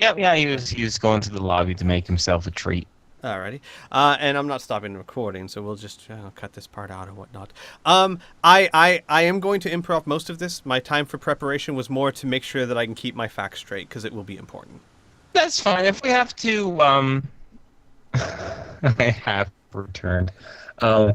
Yep, yeah, he was going to the lobby to make himself a treat. Alrighty. And I'm not stopping the recording, so we'll just cut this part out or whatnot. I am going to improv most of this. My time for preparation was more to make sure that I can keep my facts straight, because it will be important. That's fine. If we have to, I have returned. Um,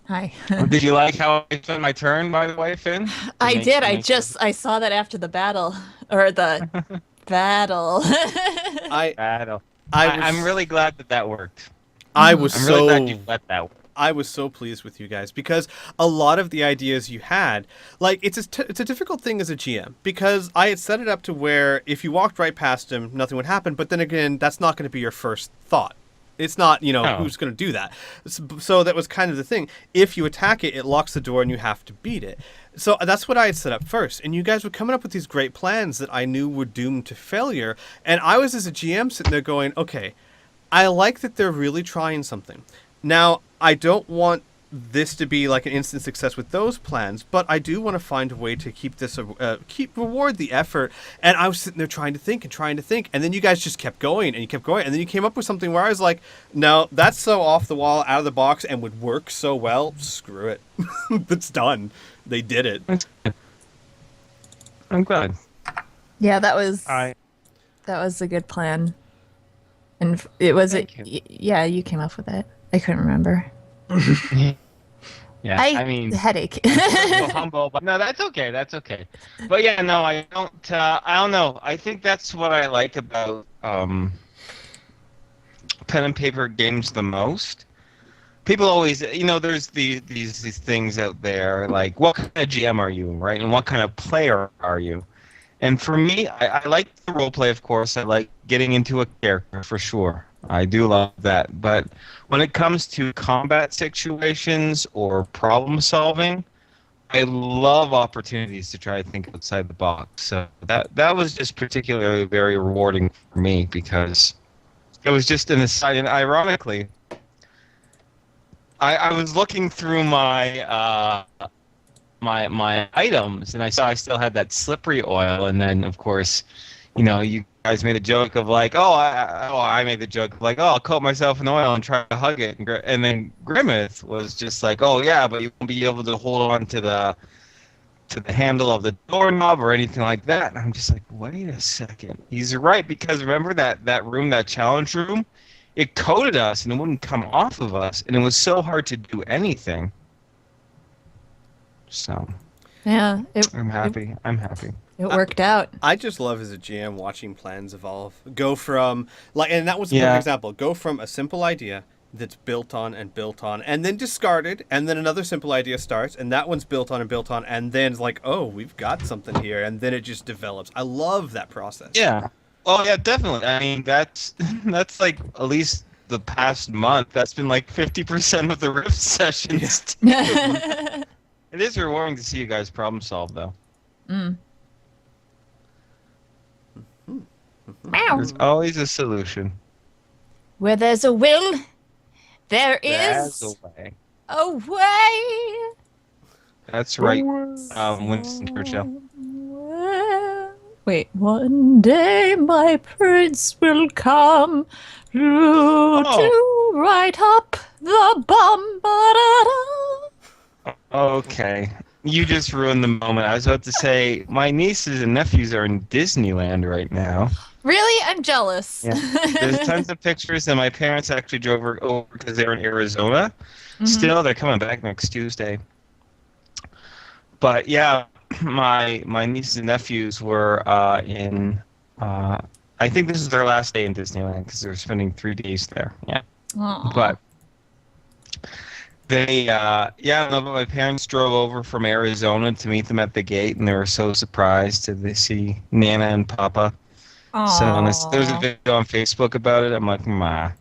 Hi. did you like how I spent my turn, by the way, Finn? I did. To I saw that after the battle or the battle. I battle. I was I'm really glad that that worked. I was I'm really glad you so let that work. I was so pleased with you guys because a lot of the ideas you had, like it's a difficult thing as a GM because I had set it up to where if you walked right past him, nothing would happen. But then again, that's not going to be your first thought. It's not, No. who's going to do that. So that was kind of the thing. If you attack it, it locks the door and you have to beat it. So that's what I had set up first. And you guys were coming up with these great plans that I knew were doomed to failure. And I was, as a GM, sitting there going, okay, I like that they're really trying something. Now, I don't want this to be like an instant success with those plans, but I do want to find a way to keep this, reward the effort. And I was sitting there trying to think, and then you guys just kept going, and you kept going, and then you came up with something where I was like, no, that's so off the wall, out of the box, and would work so well. Screw it, it's done. They did it. I'm glad. Yeah, that was I a good plan. And it was Thank yeah, you came up with it. I couldn't remember. Yeah, I mean, headache. so humble, but no, that's okay. That's okay. But yeah, no, I don't. I don't know. I think that's what I like about pen and paper games the most. People always, there's these things out there like, what kind of GM are you, right? And what kind of player are you? And for me, I like the role play, of course. I like getting into a character for sure. I do love that. But when it comes to combat situations or problem solving, I love opportunities to try to think outside the box. So that was just particularly very rewarding for me because it was just an aside. And ironically, I was looking through my my items, and I saw I still had that slippery oil, and then of course, you guys made a joke of like, I made the joke of like, I'll coat myself in oil and try to hug it, and then Grimmeth was just like, oh yeah, but you won't be able to hold on to the handle of the doorknob or anything like that. And I'm just like, wait a second, he's right, because remember that room, that challenge room, it coated us and it wouldn't come off of us, and it was so hard to do anything. So, Yeah, I'm happy. I'm happy. it worked out. I just love as a GM watching plans evolve. Go from and that was a Yeah. perfect example. Go from a simple idea that's built on and then discarded, and then another simple idea starts, and that one's built on, and then it's like, oh, we've got something here, and then it just develops. I love that process. Yeah. Oh yeah, definitely. I mean, that's like at least the past month. That's been like 50% of the Rift sessions. Mm. It is rewarding to see you guys problem solve, though. There's always a solution. Where there's a will, there There's is a way. a way. That's right, Winston Churchill. Wait, one day my prince will come to right up the bum. Okay. You just ruined the moment. I was about to say, my nieces and nephews are in Disneyland right now. Really? I'm jealous. Yeah. There's tons of pictures, and my parents actually drove over because they were in Arizona. Mhm. Still, they're coming back next Tuesday. But yeah, my nieces and nephews were in. I think this is their last day in Disneyland because they're spending 3 days there. Yeah, Aw. but they no, but my parents drove over from Arizona to meet them at the gate, and they were so surprised to see Nana and Papa. So there's a Aw. video on Facebook about it. I'm like, ma.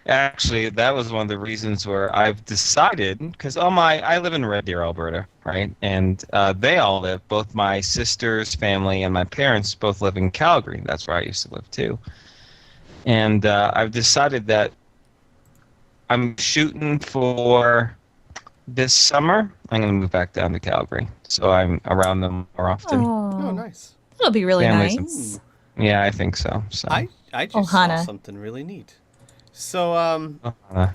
Actually, that was one of the reasons where I've decided, because I live in Red Deer, Alberta, right? And they all live, both my sister's family and my parents both live in Calgary. That's where I used to live too. And I've decided that I'm shooting for this summer. I'm going to move back down to Calgary, so I'm around them more often. Oh, Oh, nice. that'll be really Families nice. Yeah, I think so. So I just saw Ohana. something really neat. So uh,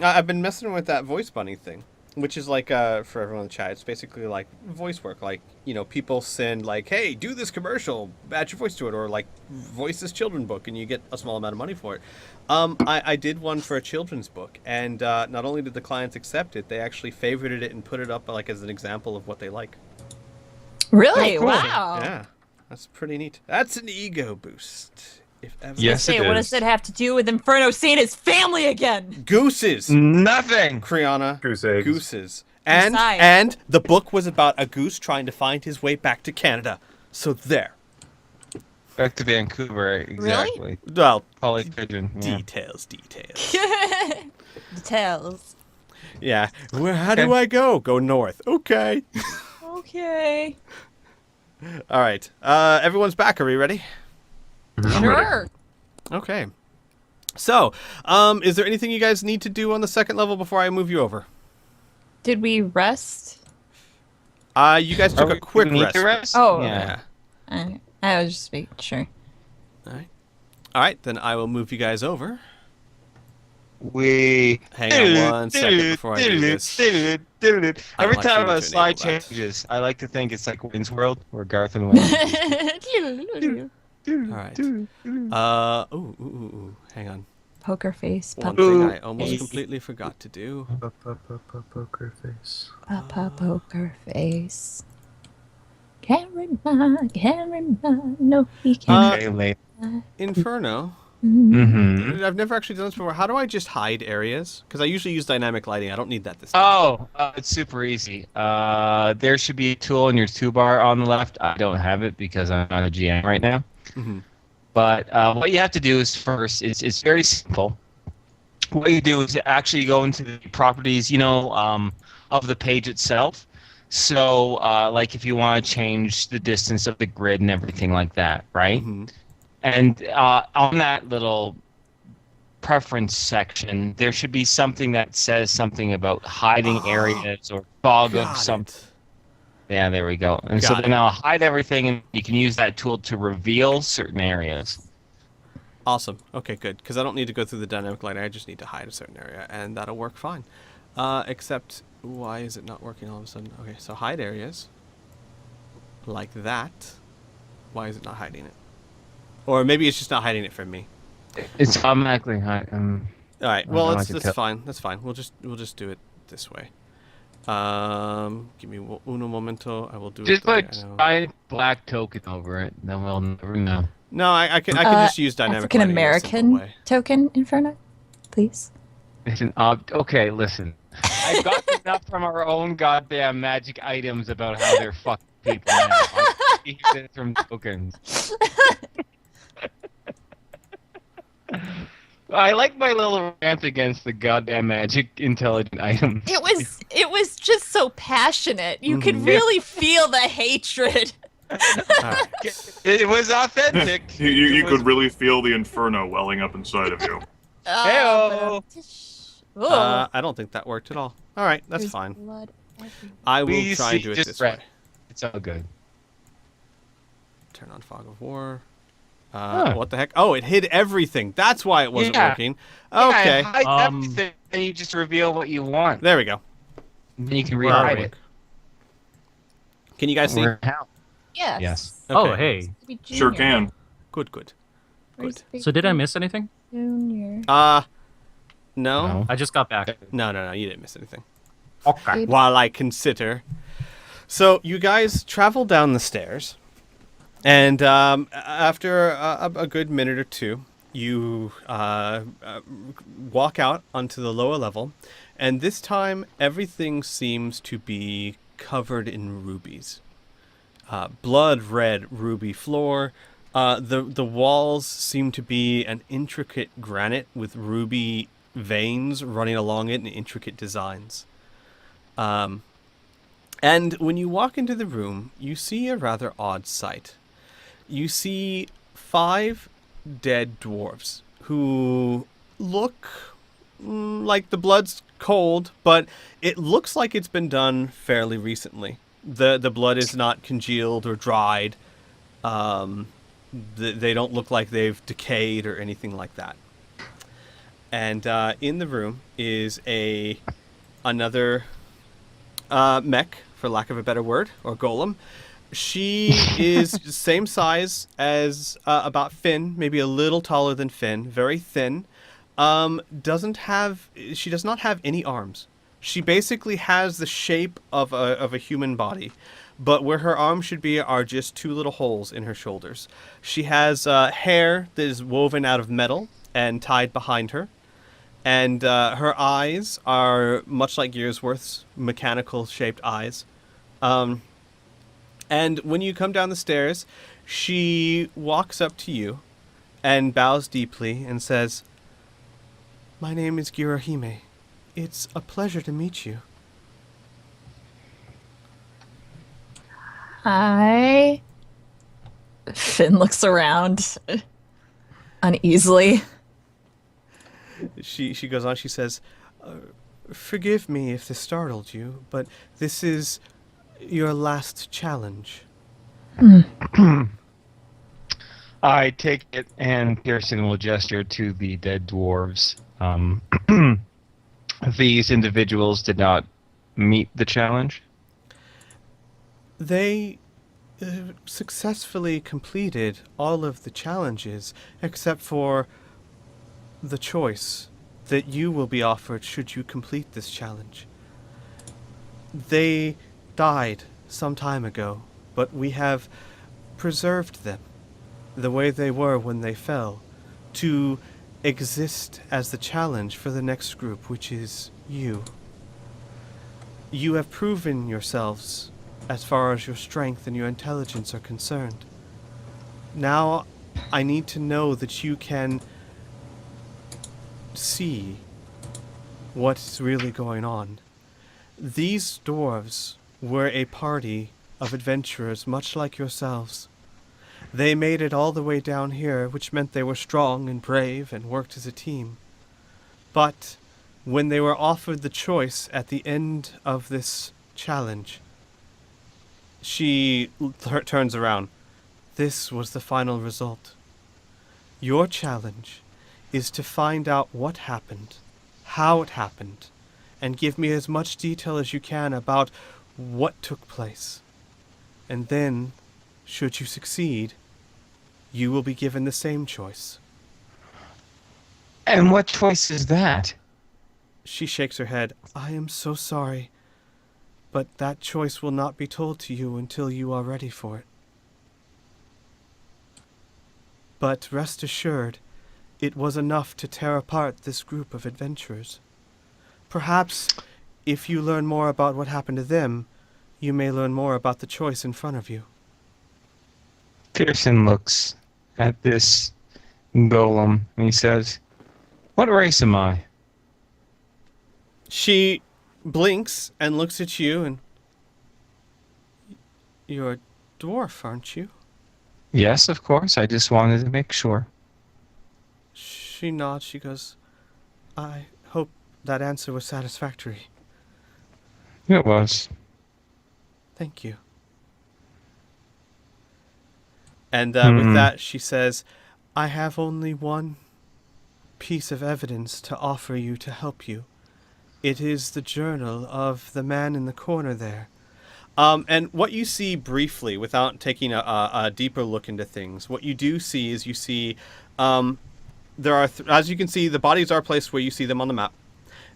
I've been messing with that voice bunny thing, which is like for everyone in the chat, it's basically like voice work. Like, you know, people send like, hey, do this commercial, add your voice to it, or like voice this children's book, and you get a small amount of money for it. I did one for a children's book, and not only did the clients accept it, they actually favorited it and put it up like as an example of what they like. Really? Oh, cool. Wow. Yeah, that's pretty neat. That's an ego boost. If ever. Yes, Say, it what is. does it have to do with Inferno seeing his family again? Gooses. Nothing. Kriana. Goose eggs. Gooses. And Besides. the book was about a goose trying to find his way back to Canada. So there. Back to Vancouver, exactly. Well, Holly Pigeon. Yeah. details. Details. Yeah. How do I go? Go north. Okay. Okay. All right. Everyone's back. Are we ready? Sure. Okay. So, is there anything you guys need to do on the second level before I move you over? Did we rest? You guys took a quick Need rest. to rest. Oh. Yeah. I was just making sure. All right. Then I will move you guys over. We Hang on one second before I do this. I don't Every like time you a to slide enable that. changes, I like to think it's like Wayne's World, where Garth and Wayne. All right. Ooh. Hang on. Poker face. One Papa thing I almost face. completely forgot to do. Poker face. Papa poker face. Can't remind. No, he can't. Okay, late. Inferno. Mm-hmm. I've never actually done this before. How do I just hide areas? Because I usually use dynamic lighting. I don't need that this time. Oh, it's super easy. There should be a tool in your toolbar on the left. I don't have it because I'm not a GM right now. Mhm. But what you have to do is first, it's very simple. What you do is actually go into the properties, of the page itself. So, like if you want to change the distance of the grid and everything like that, right? Mhm. And on that little preference section, there should be something that says something about hiding areas or fog of Got something. it. Yeah, there we go. And so Got then it. I'll hide everything, and you can use that tool to reveal certain areas. Awesome. Okay, good. Because I don't need to go through the dynamic lighting. I just need to hide a certain area, and that'll work fine. Except, why is it not working all of a sudden? Okay, so hide areas. Like that. Why is it not hiding it? Or maybe it's just not hiding it from me. It's automatically hide. All right. I Well, don't that's like to tell. fine. That's fine. We'll just do it this way. Give me uno momento. I will do Just it. the way put I know. giant black token over it, then we'll never know. No, I can just use dynamic African lighting in a simple American way. token, Inferno, please. It's an okay, listen. I got enough from our own goddamn magic items about how they're fucking people now. I see this from tokens. I like my little rant against the goddamn magic intelligent items. It was just so passionate. You could Mhm. really feel the hatred. All right. It was authentic. You It was- could really feel the inferno welling up inside of you. Heyo. I don't think that worked at all. All right, that's There's fine. blood everywhere. I will We try see and do it just this red. way. It's all good. Turn on fog of war. What the heck? Oh, it hid everything. That's why it wasn't Yeah. working. Okay. Yeah, hide everything, and you just reveal what you want. There we go. Then you can Where are rehide we? it. Can you guys see? Yes. Yes. Oh, Okay. hey. Be Sure Junior. can. Good. Where's Big So did I miss anything? Junior? No. No. I just got back. No, you didn't miss anything. Okay. While I consider. So you guys travel down the stairs, and after a good minute or two, you walk out onto the lower level, and this time everything seems to be covered in rubies. Blood red ruby floor. The walls seem to be an intricate granite with ruby veins running along it in intricate designs. And when you walk into the room, you see a rather odd sight. You see 5 dead dwarves who look like the blood's cold, but it looks like it's been done fairly recently. The blood is not congealed or dried. They don't look like they've decayed or anything like that. And in the room is another mech, for lack of a better word, or golem. She is same size as about Finn, maybe a little taller than Finn, very thin. She does not have any arms. She basically has the shape of a human body, but where her arms should be are just two little holes in her shoulders. She has hair that is woven out of metal and tied behind her. And her eyes are much like Gearsworth's mechanical-shaped eyes. And when you come down the stairs, she walks up to you and bows deeply and says, "My name is Girahime. It's a pleasure to meet you." Hi. Finn looks around uneasily. She goes on, she says, "Forgive me if this startled you, but this is your last challenge." I take it, and Pearson will gesture to the dead dwarves. These individuals did not meet the challenge? They successfully completed all of the challenges, except for the choice that you will be offered should you complete this challenge. They died some time ago, but we have preserved them the way they were when they fell, to exist as the challenge for the next group, which is you. You have proven yourselves as far as your strength and your intelligence are concerned. Now, I need to know that you can see what's really going on. These dwarves were a party of adventurers much like yourselves. They made it all the way down here, which meant they were strong and brave and worked as a team. But when they were offered the choice at the end of this challenge, she turns around. This was the final result. Your challenge is to find out what happened, how it happened, and give me as much detail as you can about what took place. And then, should you succeed, you will be given the same choice. And what choice is that? She shakes her head. I am so sorry, but that choice will not be told to you until you are ready for it. But rest assured, it was enough to tear apart this group of adventurers. Perhaps, if you learn more about what happened to them, you may learn more about the choice in front of you. Pearson looks at this golem and he says, "What race am I?" She blinks and looks at you and... You're a dwarf, aren't you? Yes, of course. I just wanted to make sure. She nods. She goes, I hope that answer was satisfactory. It was. Thank you. And with that, she says, I have only one piece of evidence to offer you to help you. It is the journal of the man in the corner there. And what you see briefly, without taking a deeper look into things, what you do see is you see there are, as you can see, the bodies are placed where you see them on the map.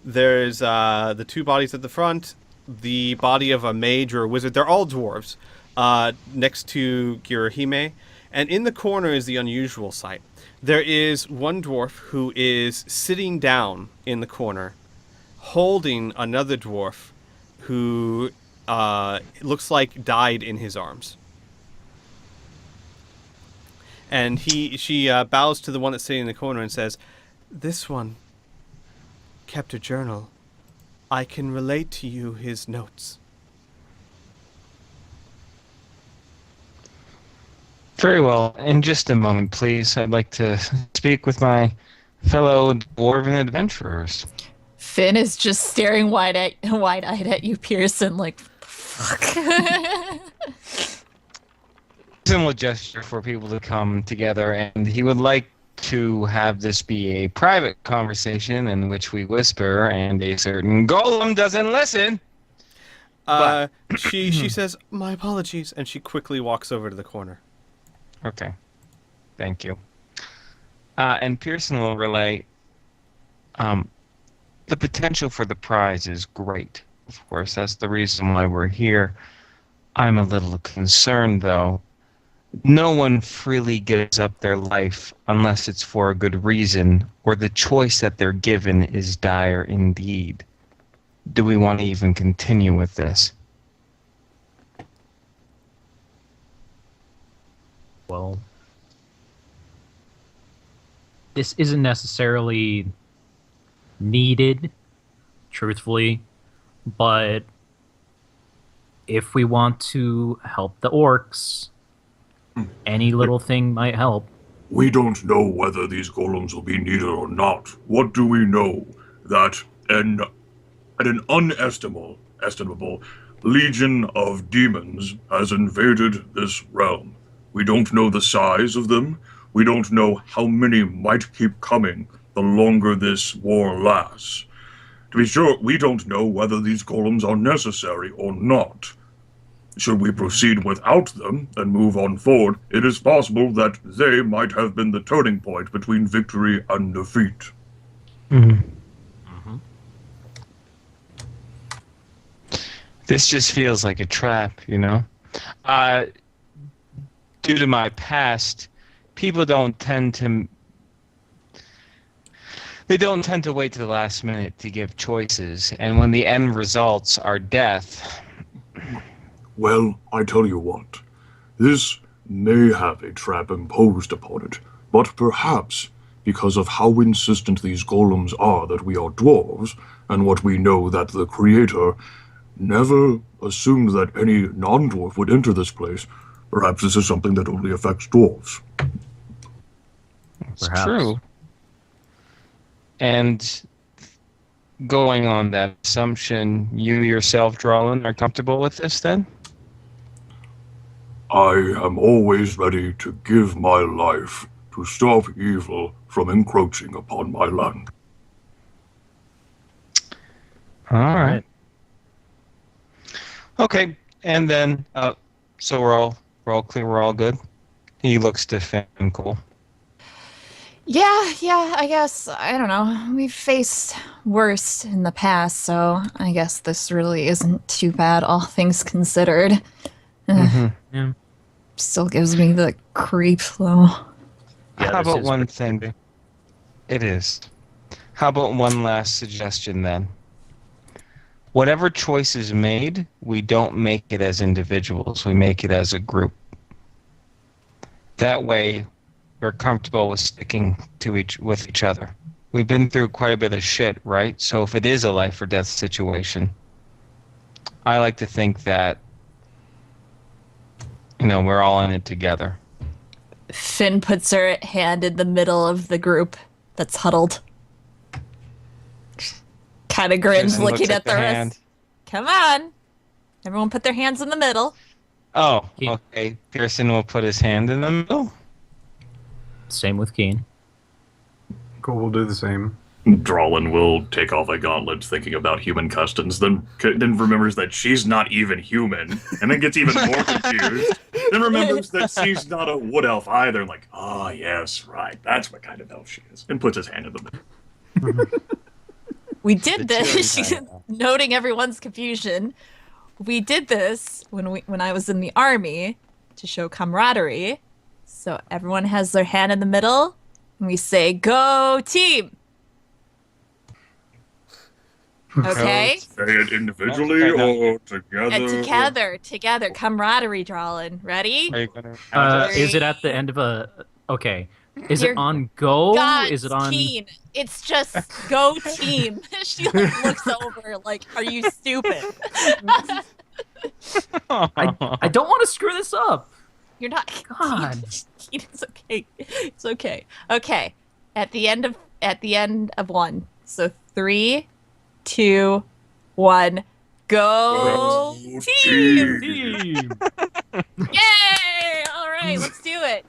There's the two bodies at the front, the body of a mage or a wizard. They're all dwarves next to Girahime. And in the corner is the unusual sight. There is one dwarf who is sitting down in the corner, holding another dwarf who looks like died in his arms. And she bows to the one that's sitting in the corner and says, this one kept a journal. I can relate to you his notes. Very well. In just a moment, please. I'd like to speak with my fellow dwarven adventurers. Finn is just staring wide-eyed at you, Pearson, like, fuck. personal gesture for people to come together, and he would like to have this be a private conversation in which we whisper, and a certain golem doesn't listen. She says, "My apologies," and she quickly walks over to the corner. Okay. Thank you. And Pearson will relay, the potential for the prize is great. Of course, that's the reason why we're here. I'm a little concerned, though. No one freely gives up their life unless it's for a good reason, or the choice that they're given is dire indeed. Do we want to even continue with this? Well, this isn't necessarily needed, truthfully, but if we want to help the orcs, any little thing might help. We don't know whether these golems will be needed or not. What do we know? That an unestimable legion of demons has invaded this realm. We don't know the size of them. We don't know how many might keep coming the longer this war lasts. To be sure, we don't know whether these golems are necessary or not. Should we proceed without them and move on forward, it is possible that they might have been the turning point between victory and defeat. Mm-hmm. This just feels like a trap, you know? Due to my past, people don't tend to wait to the last minute to give choices, and when the end results are death. Well, I tell you what, this may have a trap imposed upon it, but perhaps because of how insistent these golems are that we are dwarves, and what we know that the Creator never assumed that any non-dwarf would enter this place, perhaps this is something that only affects dwarves. It's Perhaps. true. And going on that assumption, you yourself, Drawlin, are comfortable with this then? I am always ready to give my life to stop evil from encroaching upon my land. All right. Okay, and then so we're all clear, we're all good. He looks to Finn cool. Yeah, I guess, I don't know. We've faced worse in the past, so I guess this really isn't too bad, all things considered. Yeah. Still gives me the creep, though. Yeah, How this about is one pretty thing? creepy. It is. How about one last suggestion then? Whatever choice is made, we don't make it as individuals. We make it as a group. That way, we're comfortable with sticking with each other. We've been through quite a bit of shit, right? So if it is a life or death situation, I like to think that, we're all in it together. Finn puts her hand in the middle of the group that's huddled. Kind of grins, Jason looking looks at the rest. hand. Come on. Everyone put their hands in the middle. Oh, Keen. okay. Pearson will put his hand in the middle. Same with Keen. Cool, we'll do the same. Drawlin will take off a gauntlet thinking about human customs, then remembers that she's not even human, and then gets even more confused. Then remembers that she's not a wood elf either, like, oh yes, right, that's what kind of elf she is, and puts his hand in the middle. We did The this, two entire- noting everyone's confusion. We did this when I was in the army to show camaraderie. So everyone has their hand in the middle, and we say, "Go team!" Okay? Say it individually or together. And together, camaraderie, Drawlin. Ready? Are you gonna Is it at the end of a... Okay. Is You're- it on go? God, Is it on... Keen. It's just go team. She looks over like, "Are you stupid?" I don't want to screw this up. You're not. God. Keen, it's okay. It's okay. Okay. At the end of one. So 3, 2, 1. Go Go team! Team. Yay! All right. right, let's do it.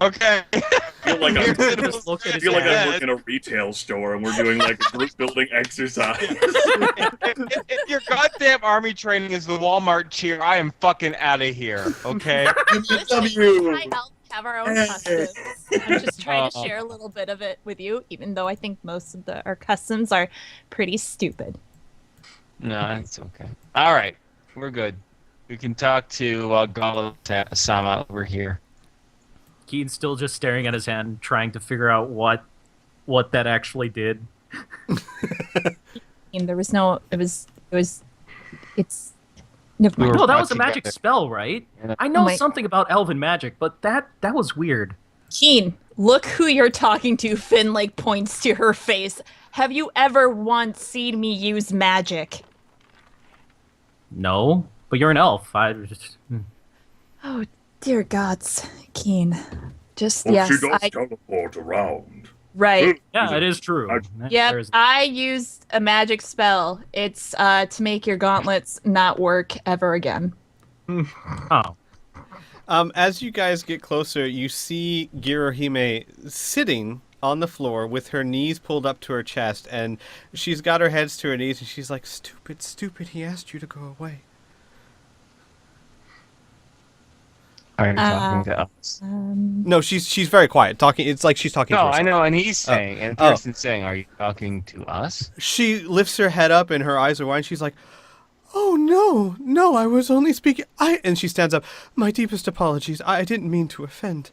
Okay. I feel like I'm, Just look at I his feel like I'm hand. working a retail store and we're doing like a group building exercise. If your goddamn army training is the Walmart cheer, I am fucking out of here. Okay. Listen, I help have our own customs. I'm just trying to Oh. share a little bit of it with you, even though I think most of our customs are pretty stupid. No, it's okay. All right, we're good. We can talk to Gala-sama over here. Keen's still just staring at his hand, trying to figure out what that actually did. And there was no. It's. Never mind. We were No, that brought was a magic together. spell, right? Yeah. I know Oh my- something about elven magic, but that was weird. Keen, look who you're talking to. Finn like points to her face. Have you ever once seen me use magic? No, but you're an elf. I just... Oh dear gods, Keen. Just Well, yes, she does I teleport around. right. Yeah, it is true. Yep, There's- I used a magic spell. It's to make your gauntlets not work ever again. Oh. As you guys get closer, you see Girohime sitting on the floor with her knees pulled up to her chest, and she's got her heads to her knees, and she's like, "Stupid, stupid, he asked you to go away." Are you talking to us? No, she's very quiet, talking. It's like she's talking to No, herself. I know, and he's saying, and Oh. Pearson's saying, "Are you talking to us?" She lifts her head up and her eyes are wide. She's like, "Oh no, I was only speaking." And she stands up. "My deepest apologies. I didn't mean to offend."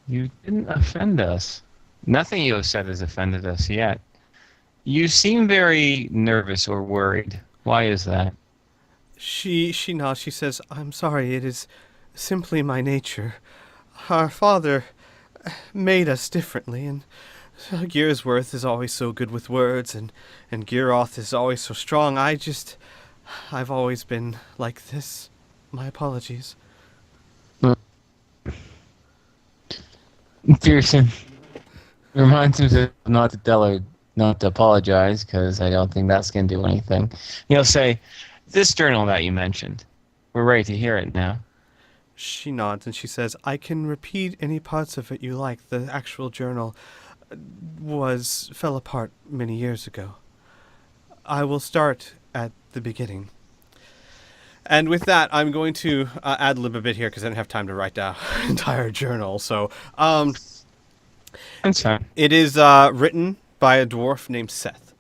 You didn't offend us. Nothing you have said has offended us yet. You seem very nervous or worried. Why is that? She nods. She says, "I'm sorry. It is simply my nature. Our father made us differently, and Gearsworth is always so good with words, and Gearoth is always so strong. I've always been like this. My apologies." Pearson reminds him not to tell her not to apologize, because I don't think that's going to do anything. He'll say, "This journal that you mentioned, we're ready to hear it now." She nods and she says, "I can repeat any parts of it you like. The actual journal fell apart many years ago. I will start at the beginning." And with that, I'm going to ad-lib a bit here because I didn't have time to write down an entire journal. So, That's fine. it is written by a dwarf named Seth,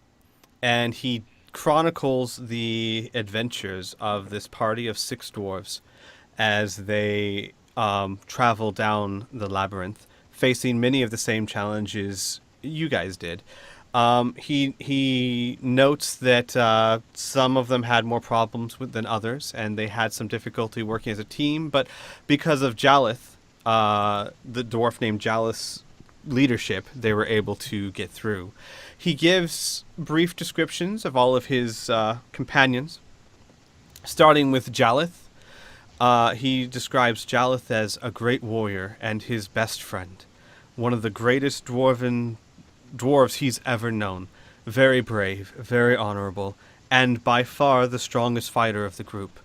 and he chronicles the adventures of this party of 6 dwarves as they travel down the labyrinth, facing many of the same challenges you guys did. He notes that some of them had more problems than others, and they had some difficulty working as a team, but because of Jalith, the dwarf named Jalith's leadership, they were able to get through. He gives brief descriptions of all of his companions, starting with Jalith. He describes Jalith as a great warrior and his best friend, one of the greatest dwarves he's ever known. Very brave, very honorable, and by far the strongest fighter of the group.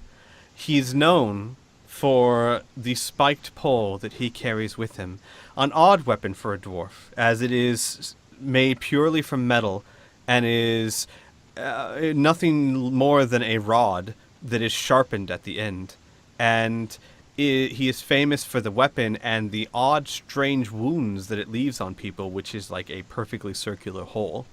He's known for the spiked pole that he carries with him, an odd weapon for a dwarf, as it is made purely from metal and is nothing more than a rod that is sharpened at the end. And he is famous for the weapon and the odd, strange wounds that it leaves on people, which is like a perfectly circular hole.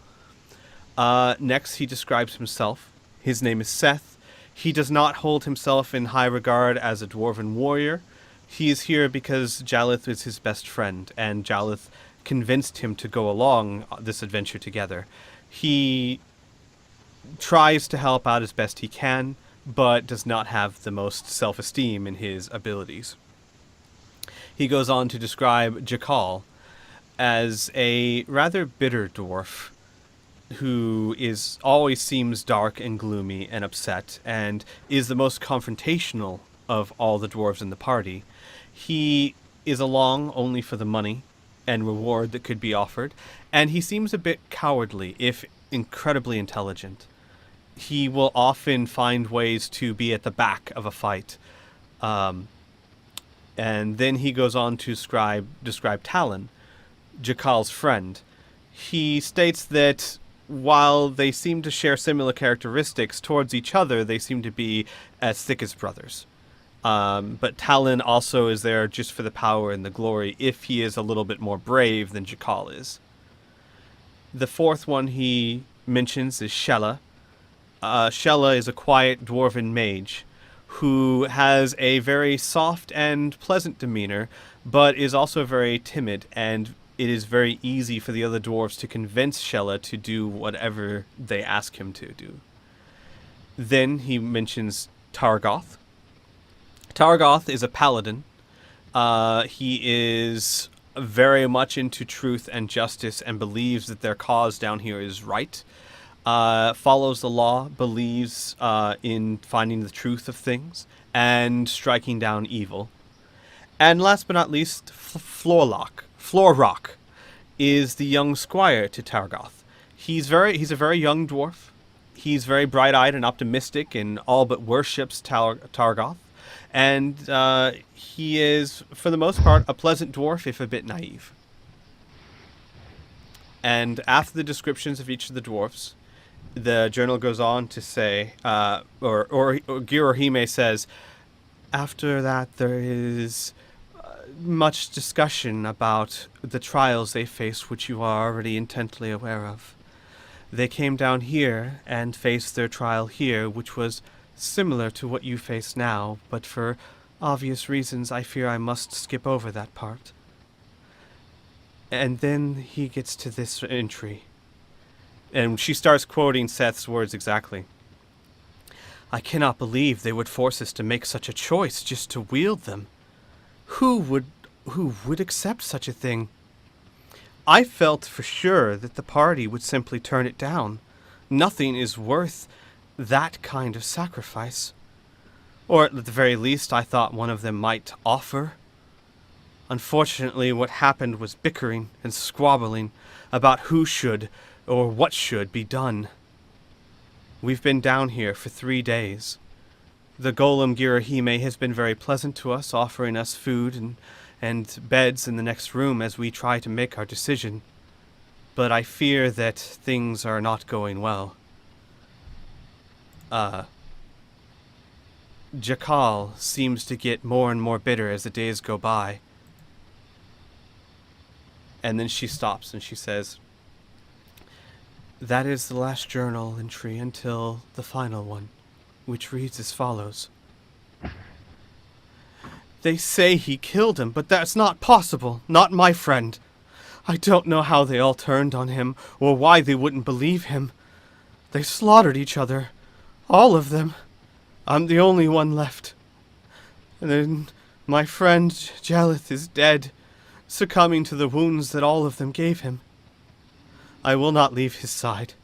Next, he describes himself. His name is Seth. He does not hold himself in high regard as a dwarven warrior. He is here because Jalith is his best friend, and Jalith convinced him to go along this adventure together. He tries to help out as best he can, but does not have the most self-esteem in his abilities. He goes on to describe Jakal as a rather bitter dwarf who always seems dark and gloomy and upset, and is the most confrontational of all the dwarves in the party. He is along only for the money and reward that could be offered, and he seems a bit cowardly, if incredibly intelligent. He will often find ways to be at the back of a fight, And then he goes on to describe Talon, Jakal's friend. He states that while they seem to share similar characteristics towards each other, they seem to be as thick as brothers. But Talon also is there just for the power and the glory, if he is a little bit more brave than Jakal is. The fourth one he mentions is Shella. Shella is a quiet dwarven mage who has a very soft and pleasant demeanor, but is also very timid, and it is very easy for the other dwarves to convince Shella to do whatever they ask him to do. Then he mentions Targoth. Targoth is a paladin. He is very much into truth and justice and believes that their cause down here is right. Follows the law, believes in finding the truth of things, and striking down evil. And last but not least, Florrock is the young squire to Targoth. He's a very young dwarf. He's very bright-eyed and optimistic and all but worships Targoth. And he is, for the most part, a pleasant dwarf, if a bit naive. And after the descriptions of each of the dwarfs, the journal goes on to say, or Girahime says, after that there is much discussion about the trials they face, which you are already intently aware of. They came down here and faced their trial here, which was similar to what you face now, but for obvious reasons I fear I must skip over that part. And then he gets to this entry. And she starts quoting Seth's words exactly. I cannot believe they would force us to make such a choice just to wield them. Who would accept such a thing? I felt for sure that the party would simply turn it down. Nothing is worth that kind of sacrifice. Or at the very least, I thought one of them might offer. Unfortunately, what happened was bickering and squabbling about who should or what should be done. We've been down here for 3 days. The golem Girahime has been very pleasant to us, offering us food and beds in the next room as we try to make our decision. But I fear that things are not going well. Jakal seems to get more and more bitter as the days go by. And then she stops and she says, that is the last journal entry until the final one, which reads as follows. They say he killed him, but that's not possible. Not my friend. I don't know how they all turned on him, or why they wouldn't believe him. They slaughtered each other. All of them. I'm the only one left. And then my friend Jalith is dead, succumbing to the wounds that all of them gave him. I will not leave his side.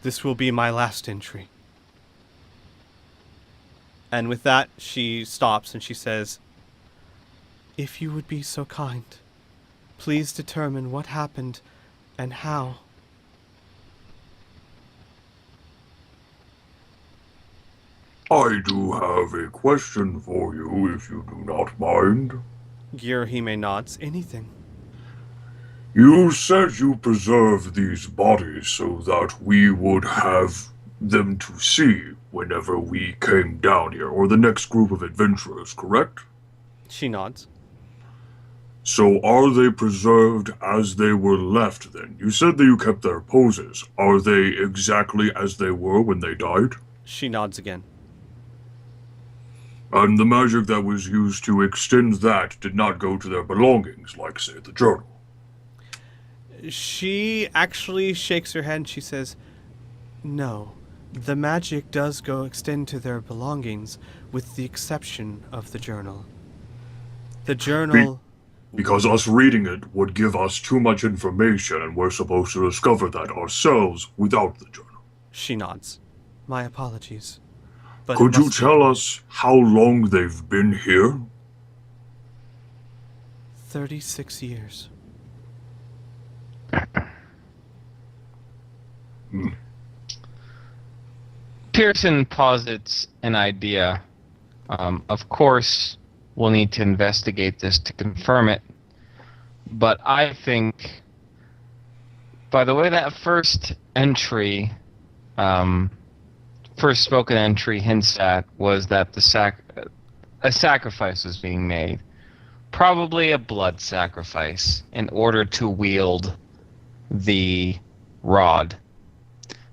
This will be my last entry. And with that, she stops and she says, if you would be so kind, please determine what happened and how. I do have a question for you, if you do not mind. Girahime nods. Anything. You said you preserved these bodies so that we would have them to see whenever we came down here, or the next group of adventurers, correct? She nods. So are they preserved as they were left then? You said that you kept their poses. Are they exactly as they were when they died? She nods again. And the magic that was used to extend that did not go to their belongings, like, say, the journal? She actually shakes her head and she says, no, the magic does go extend to their belongings, with the exception of the journal. The journal... Because us reading it would give us too much information, and we're supposed to discover that ourselves without the journal. She nods. My apologies. But could you tell us how long they've been here? 36 years. Pearson posits an idea. Of course, we'll need to investigate this to confirm it. But I think, by the way that first entry, first spoken entry hints at was that a sacrifice was being made. Probably a blood sacrifice in order to wield the rod.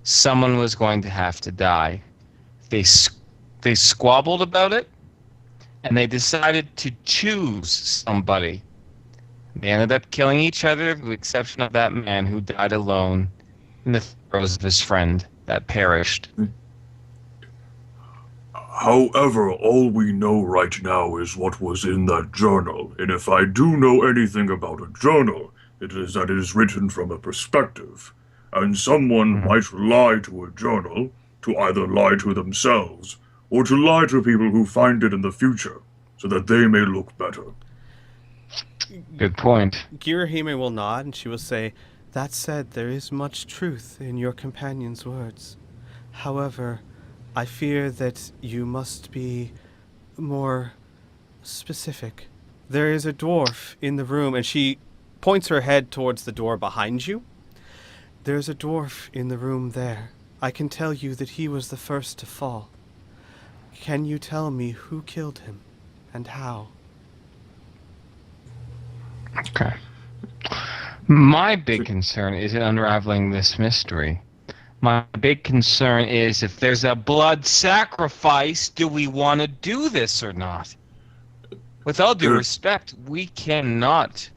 Someone was going to have to die. They squabbled about it, and they decided to choose somebody. They ended up killing each other, with the exception of that man who died alone in the throes of his friend that perished. However, all we know right now is what was in that journal, and if I do know anything about a journal, it is that it is written from a perspective, and someone might lie to a journal to either lie to themselves or to lie to people who find it in the future, so that they may look better. Good point. Girahime will nod, and she will say, "That said, there is much truth in your companion's words. However, I fear that you must be more specific. There is a dwarf in the room," and she points her head towards the door behind you. "There's a dwarf in the room there. I can tell you that he was the first to fall. Can you tell me who killed him and how?" Okay. My big concern isn't unraveling this mystery. My big concern is if there's a blood sacrifice, do we want to do this or not? With all due respect, we cannot.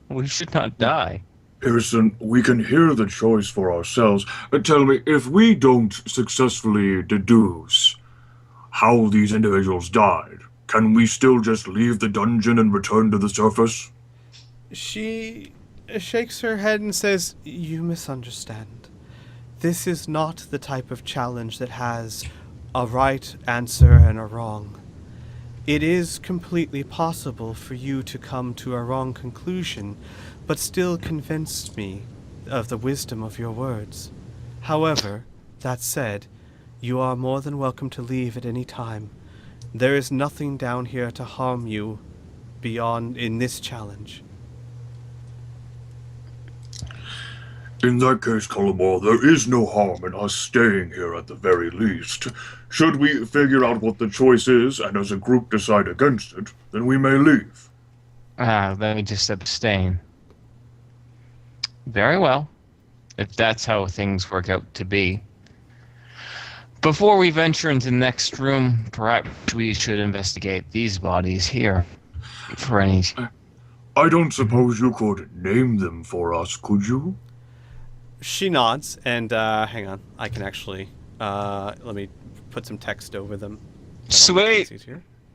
We should not die. Pearson, we can hear the choice for ourselves. Tell me, if we don't successfully deduce how these individuals died, can we still just leave the dungeon and return to the surface? She shakes her head and says, "You misunderstand. This is not the type of challenge that has a right answer and a wrong. It is completely possible for you to come to a wrong conclusion, but still convince me of the wisdom of your words. However, that said, you are more than welcome to leave at any time. There is nothing down here to harm you beyond in this challenge." In that case, Cullimore, there is no harm in us staying here at the very least. Should we figure out what the choice is, and as a group decide against it, then we may leave. Let me just abstain. Very well, if that's how things work out to be. Before we venture into the next room, perhaps we should investigate these bodies here for any... I don't suppose you could name them for us, could you? She nods, and hang on, I can actually, let me put some text over them. Sweet!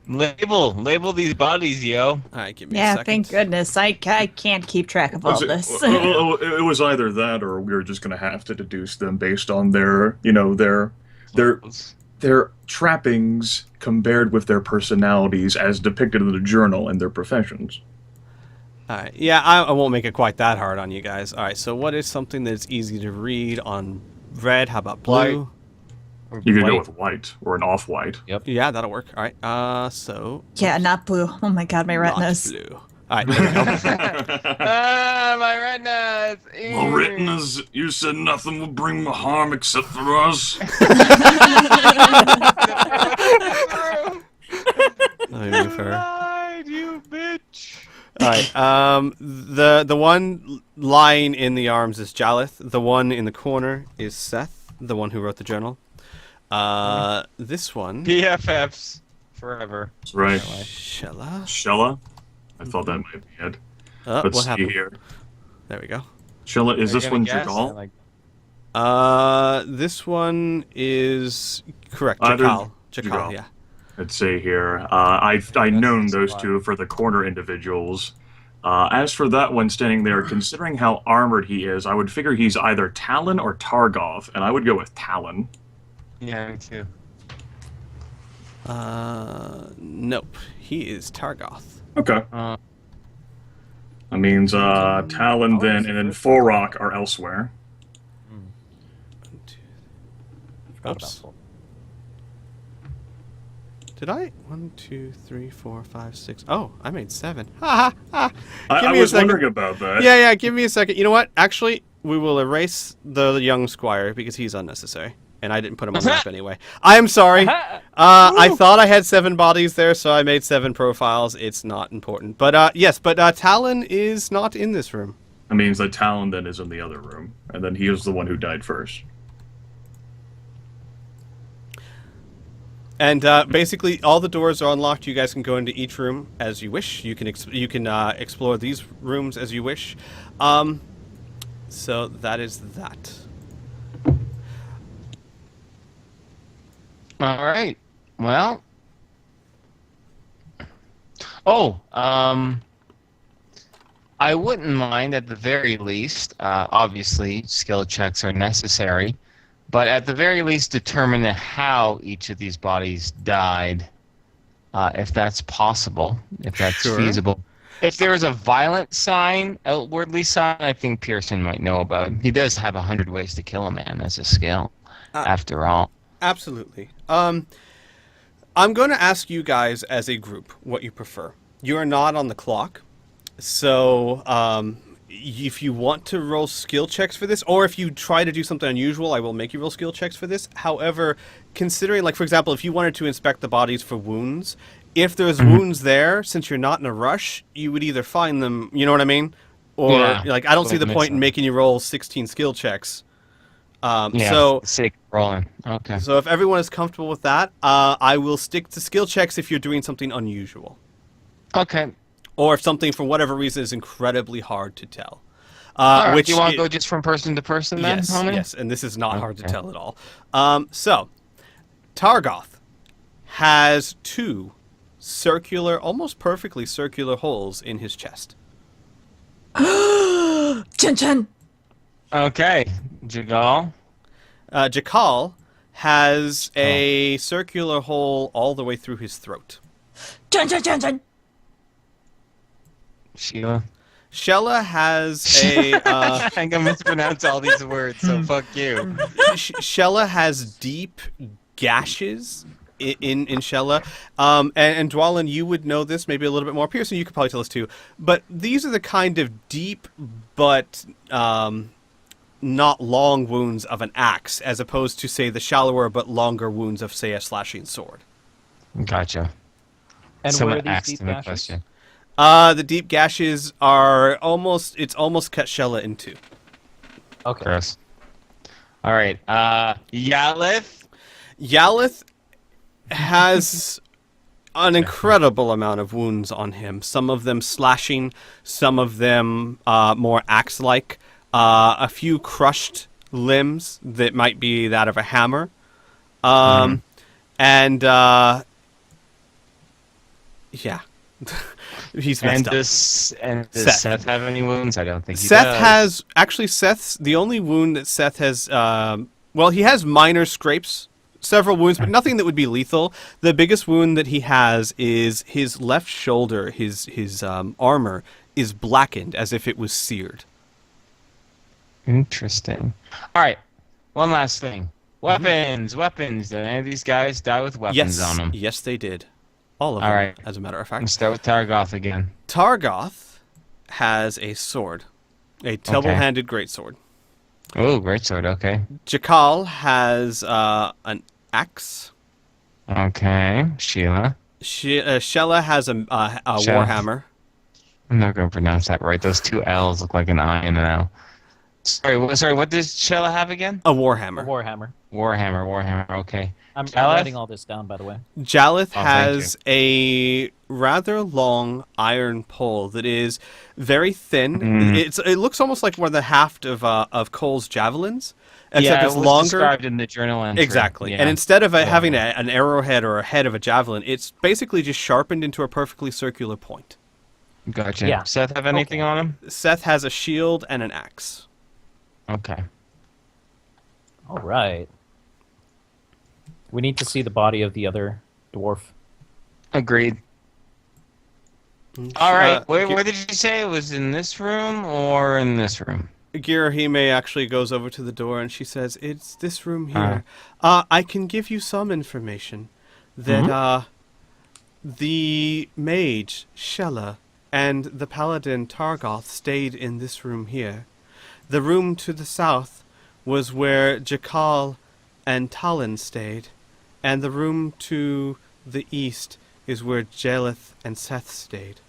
Label these bodies, yo. Alright, give me a second. Thank goodness. I can't keep track of all this. It was either that, or we were just going to have to deduce them based on their trappings compared with their personalities as depicted in the journal and their professions. Alright, yeah, I won't make it quite that hard on you guys. Alright, so what is something that's easy to read on red? How about blue? You could go with white, or an off-white. Yep. Yeah, that'll work. Alright, so... Yeah, not blue. Oh my god, my retinas. Not blue. Alright, there we go. My retinas! My retinas, you said nothing will bring me harm except for us. Lied, you bitch! Alright, the one lying in the arms is Jalith. The one in the corner is Seth, the one who wrote the journal. This one... BFFs. Forever. Right. Shella? Shella? I thought that might be it. Let's what see happened? here. There we go. Shella, is Are this you one gonna guess? Jagal? This one is correct. Either Jakal, Jagal. yeah. Let's see here. I've known those two for the corner individuals. As for that one standing there, considering how armored he is, I would figure he's either Talon or Targov, and I would go with Talon. Yeah, me too. Nope. He is Targoth. Okay. That means Talon then, and then Forok are elsewhere. Oops. Did I? 1, 2, 3, 4, 5, 6. Oh, I made 7. Ha ha ha. I was wondering about that. Yeah, give me a second. You know what? Actually, we will erase the young squire because he's unnecessary. And I didn't put him on the map anyway. I am sorry. I thought I had 7 bodies there, so I made 7 profiles. It's not important. But yes, Talon is not in this room. That means that Talon then is in the other room, and then he was the one who died first. And basically, all the doors are unlocked. You guys can go into each room as you wish. You can explore these rooms as you wish. So that is that. All right. Well. Oh, I wouldn't mind at the very least. Obviously, skill checks are necessary, but at the very least, determine how each of these bodies died, if that's possible, if that's feasible. If there is a violent sign, outwardly sign, I think Pearson might know about. He does have 100 ways to kill a man as a skill, after all. Absolutely. I'm going to ask you guys as a group what you prefer. You are not on the clock, so if you want to roll skill checks for this, or if you try to do something unusual, I will make you roll skill checks for this. However, considering, like, for example, if you wanted to inspect the bodies for wounds, if there's wounds there, since you're not in a rush, you would either find them, you know what I mean? Or, I don't see the point in making you roll 16 skill checks. So sake of rolling. Okay. So if everyone is comfortable with that, I will stick to skill checks if you're doing something unusual. Okay. Or if something, for whatever reason, is incredibly hard to tell. All right, do you want to go just from person to person then, yes, homie? Yes, and this is not hard to tell at all. So, Targoth has 2 circular, almost perfectly circular holes in his chest. Chen Chen. Okay. Jagal. Jakal has a circular hole all the way through his throat. Chen Chen Chen Chen. Sheila. Shella has a... I think I mispronounced all these words, so fuck you. Shella has deep gashes in Shella. And Dwalin, you would know this maybe a little bit more. Pearson, you could probably tell us too. But these are the kind of deep but not long wounds of an axe, as opposed to, say, the shallower but longer wounds of, say, a slashing sword. Gotcha. And Someone where are these asked deep him a gashes? question. The deep gashes are almost cut Shella in 2. Okay. Gross. All right. Yalith. Yalith has an incredible amount of wounds on him. Some of them slashing, some of them more axe-like. A few crushed limbs that might be that of a hammer. And yeah. He's messed up. Does Seth have any wounds? I don't think he Seth does. has... Actually, the only wound that Seth has... well, he has minor scrapes, several wounds, but nothing that would be lethal. The biggest wound that he has is his left shoulder. His armor is blackened as if it was seared. Interesting. All right. One last thing. Weapons. Did any of these guys die with weapons on them? Yes, they did. All of All them, right. as a matter of fact. Let's start with Targoth again. Targoth has a sword. A double-handed greatsword. Oh, great sword. Okay. Jakal has an axe. Okay. Sheila. Shella has a warhammer. I'm not going to pronounce that right. Those 2 L's look like an I and an L. Sorry, what does Shella have again? A warhammer. Warhammer. Warhammer, okay. I'm Jalith? writing all this down, by the way. Jalith Oh, has a rather long iron pole that is very thin. It looks almost like one of the haft of Cole's javelins, except it's it was longer. described in the journal entry. Exactly. Yeah. And instead of having an arrowhead or a head of a javelin, it's basically just sharpened into a perfectly circular point. Gotcha. Yeah. Seth have anything on him? Seth has a shield and an axe. Okay. All right. We need to see the body of the other dwarf. Agreed. All right. Where did you say it was? In this room or in this room? Girahime actually goes over to the door and she says, "It's this room here. I can give you some information that The mage, Shella, and the paladin, Targoth, stayed in this room here. The room to the south was where Jakal and Talon stayed, and the room to the east is where Jelith and Seth stayed.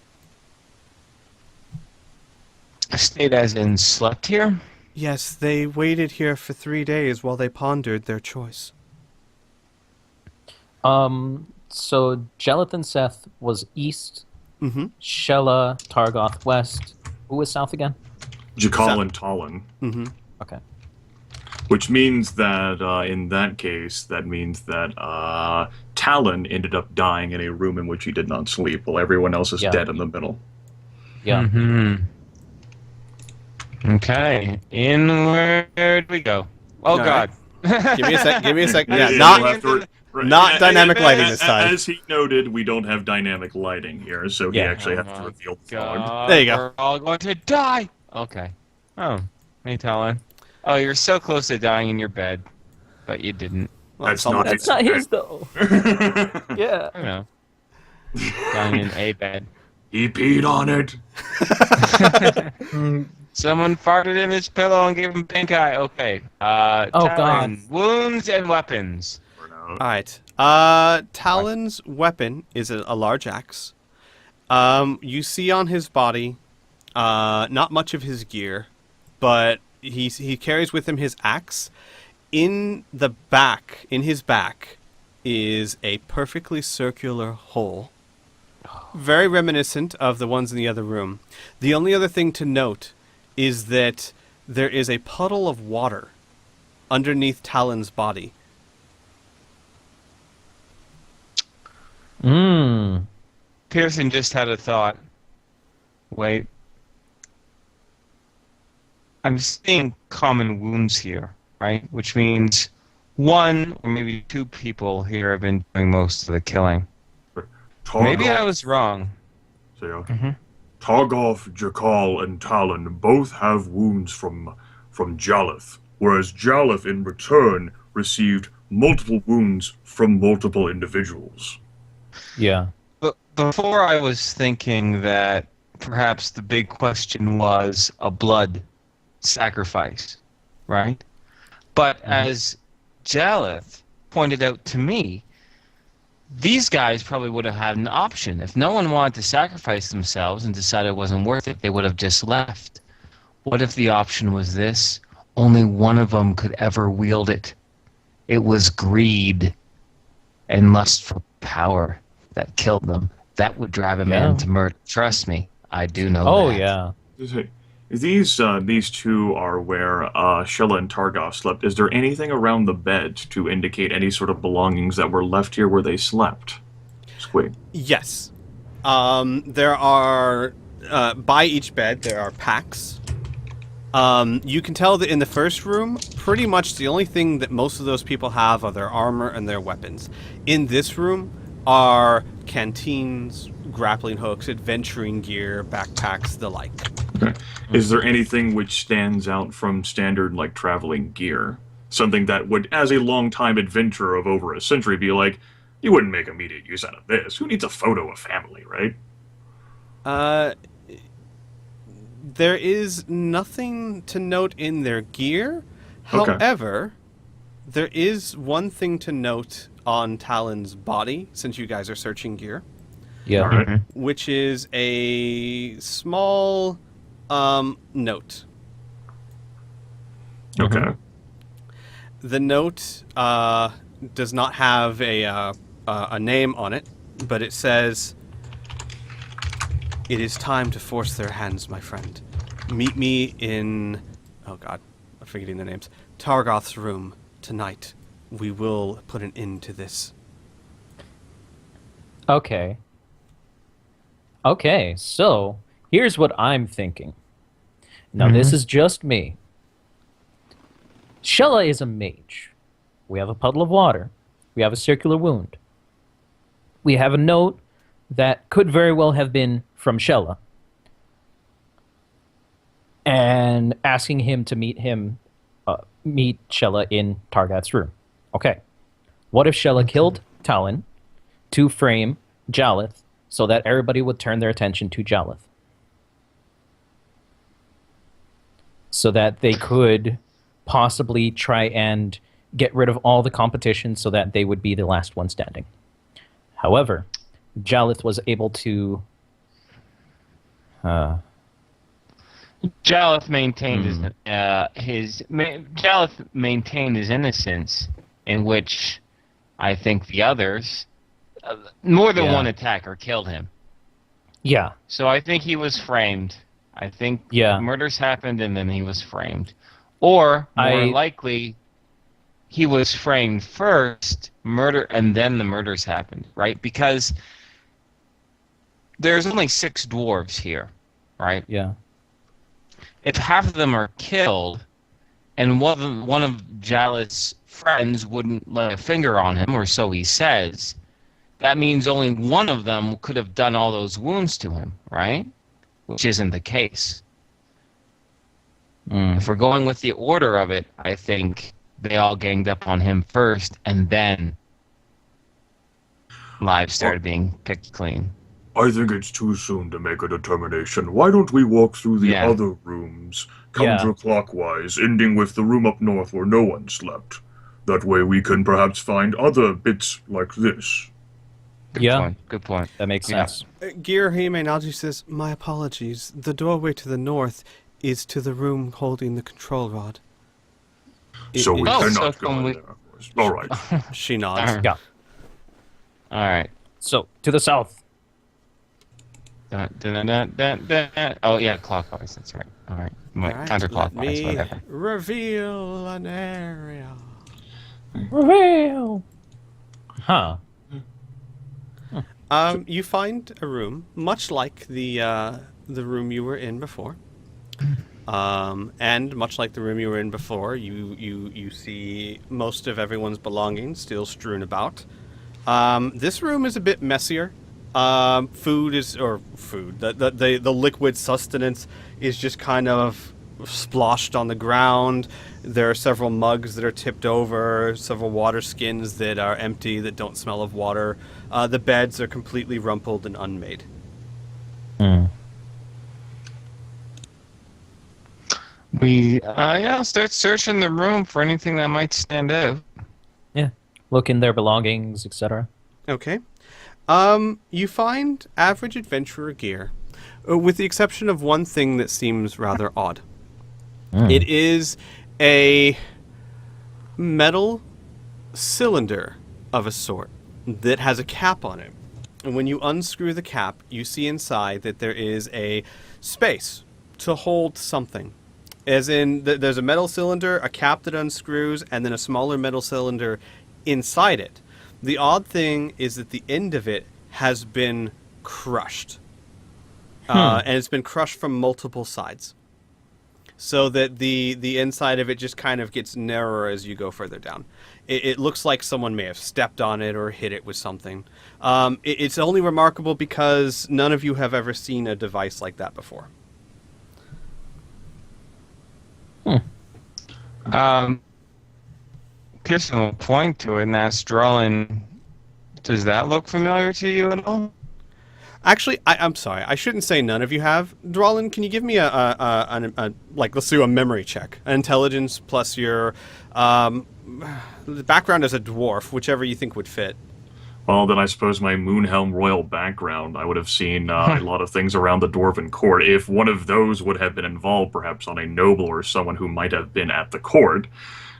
Stayed as in slept here? Yes, they waited here for 3 days while they pondered their choice. So Jelith and Seth was east, Mm-hmm. Shella, Targoth west. Who was south again? Jakal and Talon. Mm-hmm. Okay. Which means that, in that case, that means that Talon ended up dying in a room in which he did not sleep, while everyone else is Yeah. dead in the middle. Yeah. Mm-hmm. Okay. In where do we go? Oh, All God. Give me a sec. Give me a sec. Yeah, Yeah, not we'll have to- right. not dynamic lighting this time. As he noted, we don't have dynamic lighting here, so he Yeah. actually has Oh to my reveal the fog. God, There you go. We're all going to die. Okay. Oh, hey, Talon. Oh, you're so close to dying in your bed, but you didn't. Well, That's someone- not That's not his though. Yeah. I know. Dying in a bed. He peed on it. Someone farted in his pillow and gave him pink eye. Okay. Oh, Talon, God. wounds and weapons. All right. Talon's weapon is a large axe. You see on his body, not much of his gear, but he carries with him his axe. In his back, is a perfectly circular hole, very reminiscent of the ones in the other room. The only other thing to note is that there is a puddle of water underneath Talon's body. Mmm. Pearson just had a thought. Wait. I'm seeing common wounds here, right? Which means one or maybe two people here have been doing most of the killing. Maybe I was wrong. Targoth, Jakal, and Talon both have wounds from Jalith, whereas Jalith in return received multiple wounds from multiple individuals. Yeah. But before I was thinking that perhaps the big question was a blood sacrifice, right? But as Jalith pointed out to me, these guys probably would have had an option. If no one wanted to sacrifice themselves and decided it wasn't worth it, they would have just left. What if the option was this? Only one of them could ever wield it. It was greed and lust for power that killed them. That would drive a man to murder. Trust me, I do know Oh that. yeah. These two are where Shella and Targoth slept. Is there anything around the bed to indicate any sort of belongings that were left here where they slept? Squeak. Yes. There are, by each bed, there are packs. You can tell that in the first room, pretty much the only thing that most of those people have are their armor and their weapons. In this room are canteens, grappling hooks, adventuring gear, backpacks, the like. Okay. Is there anything which stands out from standard, like, traveling gear? Something that would, as a long-time adventurer of over a century, be like, you wouldn't make immediate use out of this. Who needs a photo of family, right? There is nothing to note in their gear. Okay. However, there is one thing to note on Talon's body, since you guys are searching gear, Yeah. All right. which is a small note. Okay. The note does not have a name on it, but it says, "It is time to force their hands, my friend. Meet me in..." Oh god, I'm forgetting the names. "Targoth's room tonight. We will put an end to this." Okay. Okay, so here's what I'm thinking. Now, this is just me. Shella is a mage. We have a puddle of water. We have a circular wound. We have a note that could very well have been from Shella. And asking him to meet Shella in Targoth's room. Okay. What if Shella killed Talon to frame Jalith so that everybody would turn their attention to Jalith. So that they could possibly try and get rid of all the competition so that they would be the last one standing. However, Jalith was able to... Jalith maintained Jalith maintained his innocence, in which I think the others, more than one attacker, killed him. Yeah. So I think he was framed. I think murders happened and then he was framed. Or, more likely, he was framed first, murder, and then the murders happened, right? Because there's only 6 dwarves here, right? Yeah. If half of them are killed, and one of Jalith's friends wouldn't lay a finger on him, or so he says, that means only one of them could have done all those wounds to him, right? Which isn't the case. If we're going with the order of it, I think they all ganged up on him first, and then lives started being picked clean. I think it's too soon to make a determination. Why don't we walk through the other rooms, counterclockwise, ending with the room up north where no one slept? That way we can perhaps find other bits like this. Good point. That makes sense. Gear Himenoji says, "My apologies. The doorway to the north is to the room holding the control rod." So we cannot so go in there. All right. She nods. Yeah. All right. So, to the south. Oh, yeah, clockwise. That's right. All right. Counterclockwise, Let me whatever. reveal an area. Reveal! Huh. You find a room much like the room you were in before, and much like the room you were in before, you see most of everyone's belongings still strewn about. This room is a bit messier. The liquid sustenance is just kind of sploshed on the ground. There are several mugs that are tipped over, several water skins that are empty that don't smell of water. The beds are completely rumpled and unmade. We start searching the room for anything that might stand out. Yeah. Look in their belongings, etc. Okay. You find average adventurer gear, with the exception of one thing that seems rather odd. It is a metal cylinder of a sort that has a cap on it. And when you unscrew the cap, you see inside that there is a space to hold something. As in, there's a metal cylinder, a cap that unscrews, and then a smaller metal cylinder inside it. The odd thing is that the end of it has been crushed. And it's been crushed from multiple sides. So that the inside of it just kind of gets narrower as you go further down. It looks like someone may have stepped on it or hit it with something. It's only remarkable because none of you have ever seen a device like that before. Pearson will point to it and ask Drolin, does that look familiar to you at all? Actually, I'm sorry. I shouldn't say none of you have. Drolin, can you give me let's do a memory check. An intelligence plus your background as a dwarf, whichever you think would fit. Well, then I suppose my Moonhelm royal background, I would have seen a lot of things around the Dwarven court. If one of those would have been involved, perhaps on a noble or someone who might have been at the court,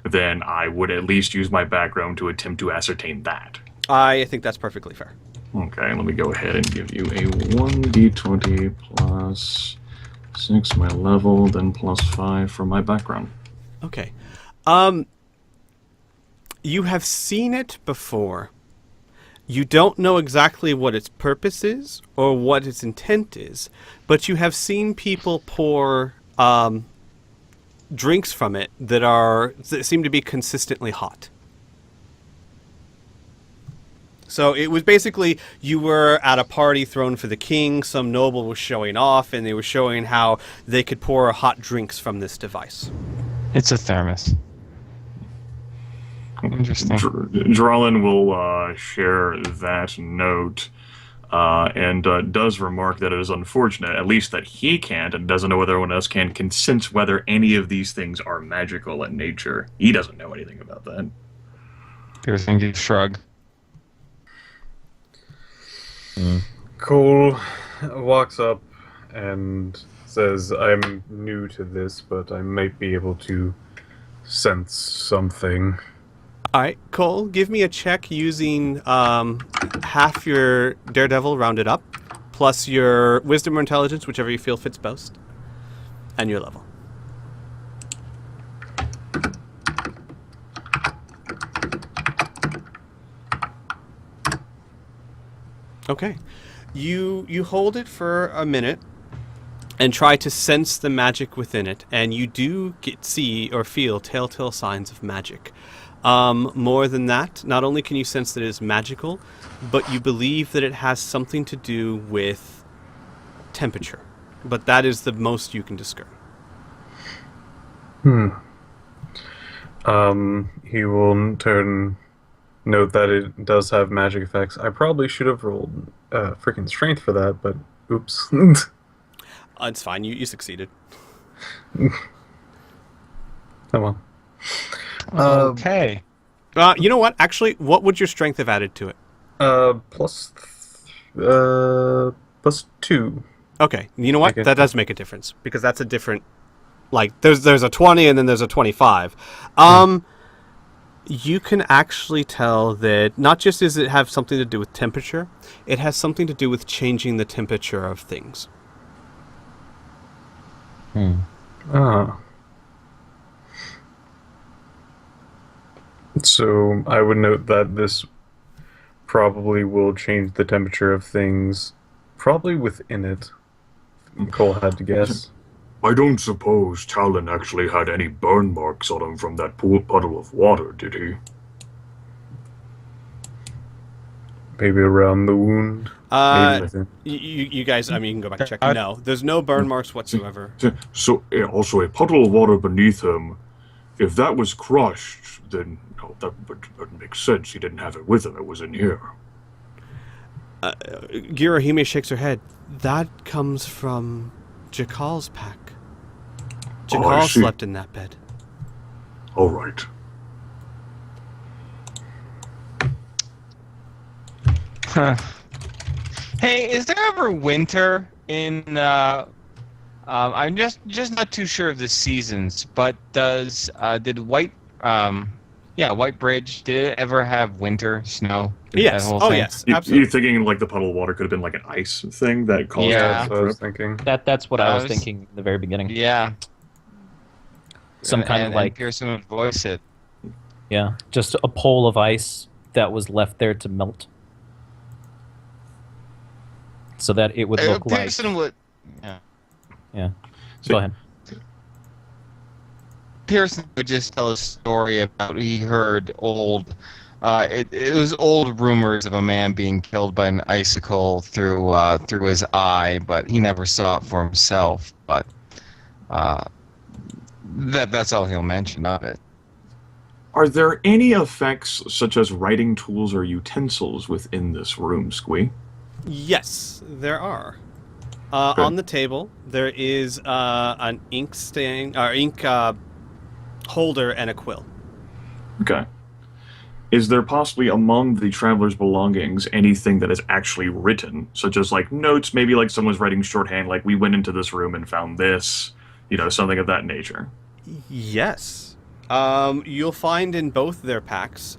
then I would at least use my background to attempt to ascertain that. I think that's perfectly fair. Okay, let me go ahead and give you a 1d20 plus 6 my level, then plus 5 for my background. Okay. You have seen it before. You don't know exactly what its purpose is or what its intent is, but you have seen people pour drinks from it that seem to be consistently hot. So it was basically, you were at a party thrown for the king, some noble was showing off, and they were showing how they could pour hot drinks from this device. It's a thermos. Interesting. Drolin will share that note and does remark that it is unfortunate, at least that he can't, and doesn't know whether anyone else can sense whether any of these things are magical in nature. He doesn't know anything about that. Pearson gives shrug. Cole walks up and says, I'm new to this, but I might be able to sense something. All right, Cole, give me a check using half your Daredevil rounded up, plus your Wisdom or Intelligence, whichever you feel fits best, and your level. Okay. You hold it for a minute and try to sense the magic within it, and you do see or feel telltale signs of magic. More than that, not only can you sense that it is magical, but you believe that it has something to do with temperature. But that is the most you can discern. He will note that it does have magic effects. I probably should have rolled freaking strength for that, but oops. It's fine. You succeeded. Oh well. Okay. You know what? Actually, what would your strength have added to it? Plus 2. Okay. You know what? Okay. That does make a difference because that's a different. Like there's a 20 and then there's a 25. You can actually tell that not just does it have something to do with temperature, it has something to do with changing the temperature of things. So I would note that this probably will change the temperature of things, probably within it. Cole had to guess. I don't suppose Talon actually had any burn marks on him from that puddle of water, did he? Maybe around the wound. Maybe You guys, I mean, you can go back and check. No, there's no burn marks whatsoever. So, also a puddle of water beneath him. If that was crushed, then that would make sense. He didn't have it with him. It was in here. Girahime shakes her head. That comes from Jakal's pack. I Jakal see. slept in that bed. All right. Hey, is there ever winter in? I'm just not too sure of the seasons, but did White Bridge, did it ever have winter snow? Yes. That whole Oh, thing? yes. You're Absolutely. thinking like the puddle of water could have been like an ice thing that caused Yeah. That's what I was thinking. That's what I was was- thinking in the very beginning. Yeah. Some kind of And like, Pearson would voice it. yeah, just a pole of ice that was left there to melt. So that it would look like... Pearson would. Yeah. Go ahead. Pearson would just tell a story about he heard old. It was old rumors of a man being killed by an icicle through his eye, but he never saw it for himself. But that's all he'll mention of it. Are there any effects such as writing tools or utensils within this room, Squee? Yes, there are. Okay. On the table, there is an ink holder and a quill. Okay. Is there possibly among the traveler's belongings anything that is actually written, such as like notes, maybe like someone's writing shorthand, like we went into this room and found this, something of that nature? Yes. You'll find in both their packs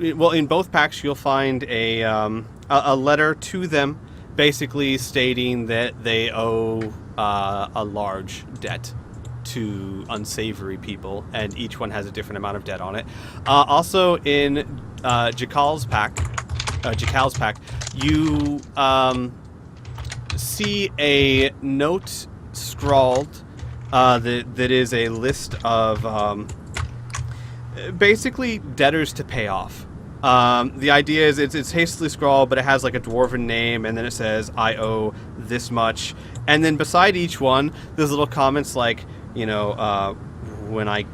in both packs you'll find a letter to them basically stating that they owe a large debt to unsavory people, and each one has a different amount of debt on it. Also in Jakal's pack, you see a note scrawled that is a list of basically debtors to pay off. The idea is it's hastily scrawled, but it has like a dwarven name, and then it says, I owe this much. And then beside each one, there's little comments like, when I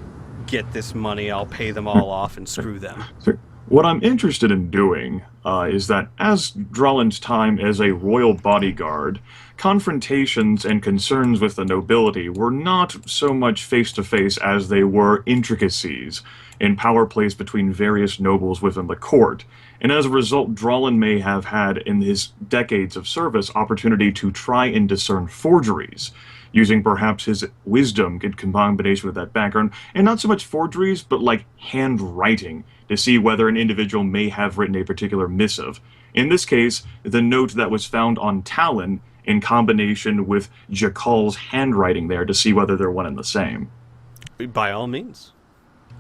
get this money, I'll pay them all off and screw them. So what I'm interested in doing is that as Drullin's time as a royal bodyguard, confrontations and concerns with the nobility were not so much face-to-face as they were intricacies in power plays between various nobles within the court. And as a result, Drullin may have had, in his decades of service, opportunity to try and discern forgeries, using perhaps his wisdom in combination with that background, and not so much forgeries, but like handwriting, to see whether an individual may have written a particular missive. In this case, the note that was found on Talon in combination with Jakal's handwriting there to see whether they're one and the same. By all means.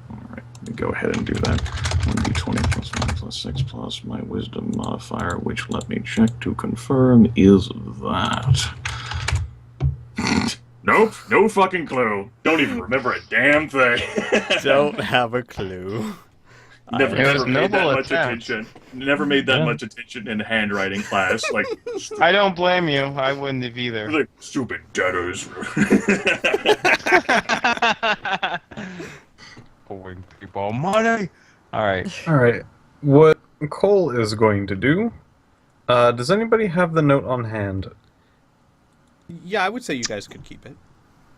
Alright, let me go ahead and do that. 1d20 plus 1 plus 6 plus my wisdom modifier, which let me check to confirm is that. Nope, no fucking clue. Don't even remember a damn thing. Don't have a clue. Never It was made that noble much attempt. attention. Never made that much attention in handwriting class. Like, I don't blame you. I wouldn't have either. like stupid debtors. Owing people money. All right. All right. What Cole is going to do? Does anybody have the note on hand? Yeah, I would say you guys could keep it.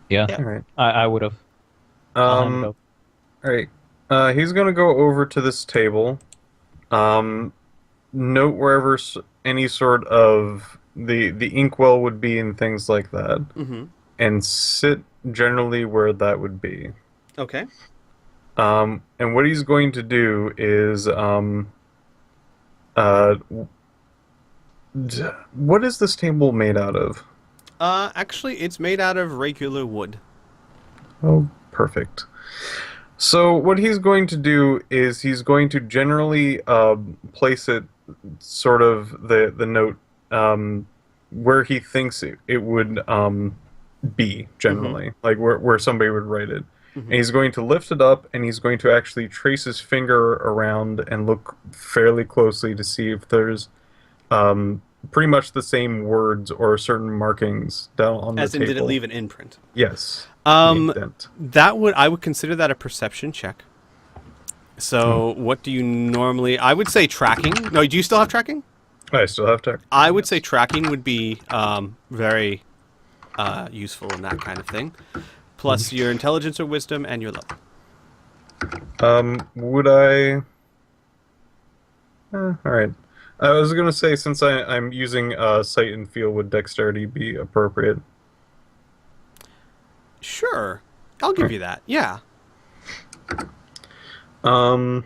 Yeah, All right. I would have. All right. He's gonna go over to this table. Note wherever any sort of the inkwell would be and things like that, Mm-hmm. and sit generally where that would be. Okay. And what he's going to do is what is this table made out of? Actually, it's made out of regular wood. Oh, perfect. So what he's going to do is he's going to generally place it sort of the note where he thinks it would be generally, like where somebody would write it. And he's going to lift it up and he's going to actually trace his finger around and look fairly closely to see if there's pretty much the same words or certain markings down on the As in, table. did it leave an imprint? Yes. The indent. I would consider that a perception check. So, what do you normally? I would say tracking. No, do you still have tracking? I still have tech. I would say tracking would be very useful in that kind of thing. Plus your intelligence or wisdom and your level. Would I? All right. I was gonna say, since I'm using sight and feel, would dexterity be appropriate? Sure, I'll give you that. Yeah. And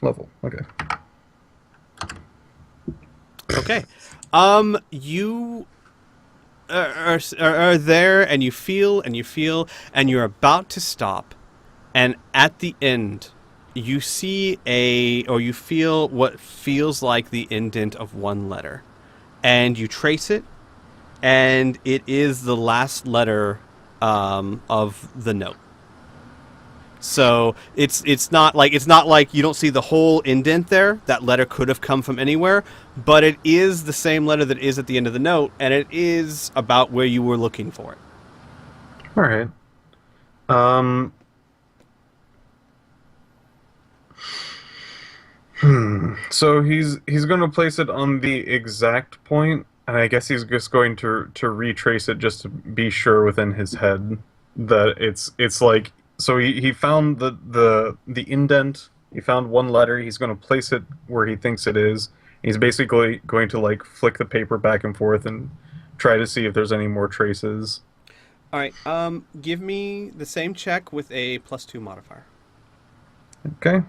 level. Okay. Okay. You are there, and you feel, and you feel, and you're about to stop, and at the end, you see you feel what feels like the indent of one letter, and you trace it, and it is the last letter of the note. So it's not like you don't see the whole indent there. That letter could have come from anywhere, but it is the same letter that is at the end of the note, and it is about where you were looking for it. All right. So he's going to place it on the exact point, and I guess he's just going to retrace it just to be sure within his head that it's like. So he found the indent. He found one letter. He's going to place it where he thinks it is. He's basically going to like flick the paper back and forth and try to see if there's any more traces. All right. Give me the same check with a +2 modifier. Okay.